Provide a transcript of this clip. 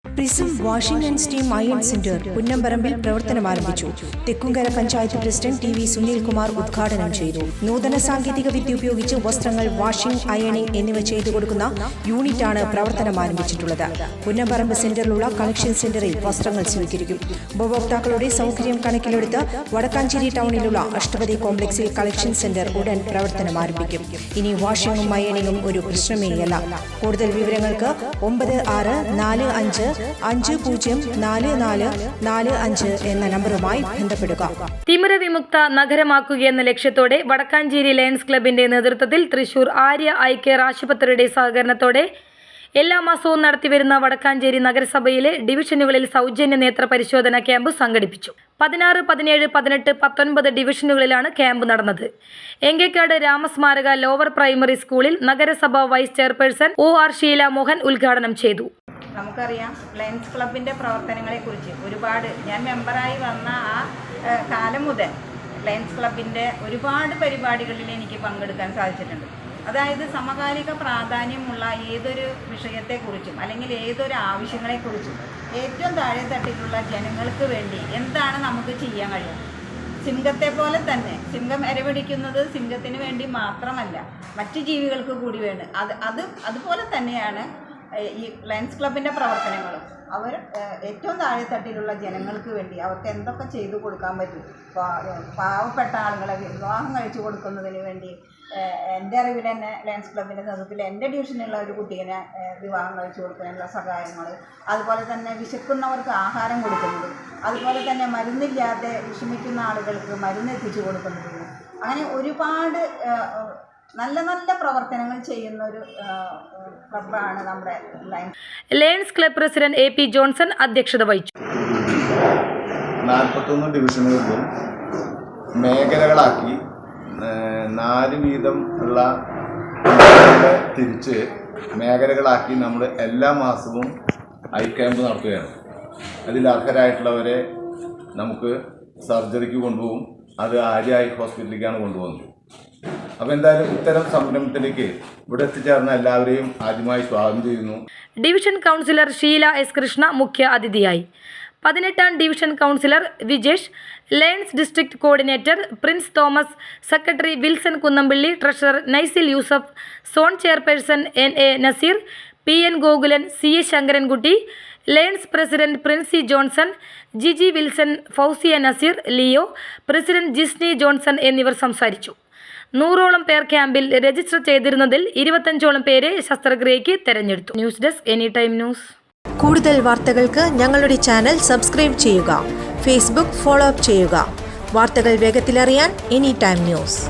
Prism washing and steam iron centre പുന്നമ്പറമ്പിൽ പ്രവർത്തനം ആരംഭിച്ചു. Thekkumkara panchayat president T V Sunilkumar ഉദ്ഘാടനം ചെയ്തു. നൂതന സാങ്കേതിക വിദ്യ ഉപയോഗിച്ച് വസ്ത്രങ്ങൾ വാഷിംഗ്, അയണിംഗ് എന്നിവ ചെയ്തു കൊടുക്കുന്ന യൂണിറ്റാണ് പ്രവർത്തനം ആരംഭിച്ചിട്ടുള്ളത്. പുന്നമ്പറമ്പ് സെന്ററിലുള്ള കളക്ഷൻ സെന്ററിൽ വസ്ത്രങ്ങൾ സ്വീകരിക്കും. ഉപഭോക്താക്കളുടെ സൗകര്യം കണക്കിലെടുത്ത് വടക്കാഞ്ചേരി ടൗണിലുള്ള അഷ്ടപതി കോംപ്ലക്സിൽ കളക്ഷൻ സെന്റർ ഉടൻ പ്രവർത്തനം ആരംഭിക്കും. ഇനി വാഷിംഗും അയണിംഗും ഒരു പ്രശ്നമേയല്ല. കൂടുതൽ വിവരങ്ങൾക്ക് 96504445 എന്ന നമ്പറുമായി ബന്ധപ്പെടുക. തിമിര വിമുക്ത നഗരമാക്കുകയെന്ന ലക്ഷ്യത്തോടെ വടക്കാഞ്ചേരി ലയൺസ് ക്ലബിന്റെ നേതൃത്വത്തിൽ തൃശൂർ ആര്യ ഐ കെയർ ആശുപത്രിയുടെ സഹകരണത്തോടെ എല്ലാ മാസവും നടത്തിവരുന്ന വടക്കാഞ്ചേരി നഗരസഭയിലെ ഡിവിഷനുകളിൽ സൗജന്യ നേത്ര പരിശോധന ക്യാമ്പ് സംഘടിപ്പിച്ചു. 16, 17, 18, 19 ഡിവിഷനുകളിലാണ് ക്യാമ്പ് നടന്നത്. എങ്കേക്കാട് രാമസ്മാരക ലോവർ പ്രൈമറി സ്കൂളിൽ നഗരസഭ vice chairperson OR Sheela Mohan ഉദ്ഘാടനം ചെയ്തു. നമുക്കറിയാം, ലയൺസ് ക്ലബിൻ്റെ പ്രവർത്തനങ്ങളെക്കുറിച്ച് ഒരുപാട് ഞാൻ മെമ്പറായി വന്ന ആ കാലം മുതൽ ലയൺസ് ക്ലബിൻ്റെ ഒരുപാട് പരിപാടികളിൽ എനിക്ക് പങ്കെടുക്കാൻ സാധിച്ചിട്ടുണ്ട്. അതായത് സമകാലിക പ്രാധാന്യമുള്ള ഏതൊരു വിഷയത്തെക്കുറിച്ചും അല്ലെങ്കിൽ ഏതൊരു ആവശ്യങ്ങളെക്കുറിച്ചും ഏറ്റവും താഴെ തട്ടിലുള്ള ജനങ്ങൾക്ക് വേണ്ടി എന്താണ് നമുക്ക് ചെയ്യാൻ കഴിയുക. സിംഹത്തെ പോലെ തന്നെ സിംഹം ഇരപിടിക്കുന്നത് സിംഹത്തിന് വേണ്ടി മാത്രമല്ല, മറ്റു ജീവികൾക്ക് കൂടി വേണം. അതുപോലെ തന്നെയാണ് ഈ ലയൺസ് ക്ലബിൻ്റെ പ്രവർത്തനങ്ങളും. അവർ ഏറ്റവും താഴെത്തട്ടിലുള്ള ജനങ്ങൾക്ക് വേണ്ടി അവർക്ക് എന്തൊക്കെ ചെയ്തു കൊടുക്കാൻ പറ്റും. പാവപ്പെട്ട ആളുകളെ വിവാഹം കഴിച്ചു കൊടുക്കുന്നതിന് വേണ്ടി എൻ്റെ അറിവിൽ തന്നെ ലയൺസ് ക്ലബിൻ്റെ നേതൃത്വത്തിൽ എൻ്റെ ഡിവിഷനിലുള്ള ഒരു കുട്ടീനെ വിവാഹം കഴിച്ചു കൊടുക്കാനുള്ള സഹായങ്ങൾ, അതുപോലെ തന്നെ വിശക്കുന്നവർക്ക് ആഹാരം കൊടുക്കുന്നത്, അതുപോലെ തന്നെ മരുന്നില്ലാതെ വിഷമിക്കുന്ന ആളുകൾക്ക് മരുന്ന് എത്തിച്ചു കൊടുക്കുന്നത്, അങ്ങനെ ഒരുപാട് നല്ല നല്ല പ്രവർത്തനങ്ങൾ ചെയ്യുന്ന ഒരു ക്ലബ്ബാണ് നമ്മുടെ lions club president AP Johnson അധ്യക്ഷത വഹിച്ചു. 41 ഡിവിഷനുകളിലും മേഖലകളാക്കി 4 വീതം ഉള്ള തിരിച്ച് മേഖലകളാക്കി നമ്മൾ എല്ലാ മാസവും ഐ ക്യാമ്പ് നടത്തുകയാണ്. അതിൽ അർഹരായിട്ടുള്ളവരെ നമുക്ക് സർജറിക്ക് കൊണ്ടുപോകും. അത് ആര്യ ഐ ഹോസ്പിറ്റലിലേക്കാണ് കൊണ്ടുപോകുന്നത്. അപ്പോൾ എന്തായാലും ഇത്തരം സംരംഭത്തിലേക്ക് ഇവിടെ എത്തിച്ചേർന്ന എല്ലാവരെയും ആദ്യമായി സ്വാഗതം ചെയ്യുന്നു. Division councillor Sheela S. Krishna മുഖ്യ അതിഥിയായി. 18ാം division councillor Vijesh, Lions district coordinator Prince Thomas, secretary Wilson Kunnampally, treasurer Naisil Yusuf, zone chairperson NA Naseer, PN Gokulan, CA Sankarankutty, Lions president Princy Johnson, Jiji Wilson, Fousiya Naseer, Leo, president Jisny Johnson എന്നിവർ സംസാരിച്ചു. 100ഓളം പേർ ക്യാമ്പിൽ രജിസ്റ്റർ ചെയ്തിരുന്നതിൽ 25ഓളം പേരെ ശസ്ത്രക്രിയയ്ക്ക് തെരഞ്ഞെടുത്തു. News desk anytime news. കൂടുതൽ വാർത്തകൾക്ക് ഞങ്ങളുടെ ചാനൽ സബ്സ്ക്രൈബ് ചെയ്യുക. ഫേസ്ബുക്ക് ഫോളോ അപ്പ് ചെയ്യുക. വാർത്തകൾ വേഗത്തിലറിയാൻ എനിടൈം ന്യൂസ്.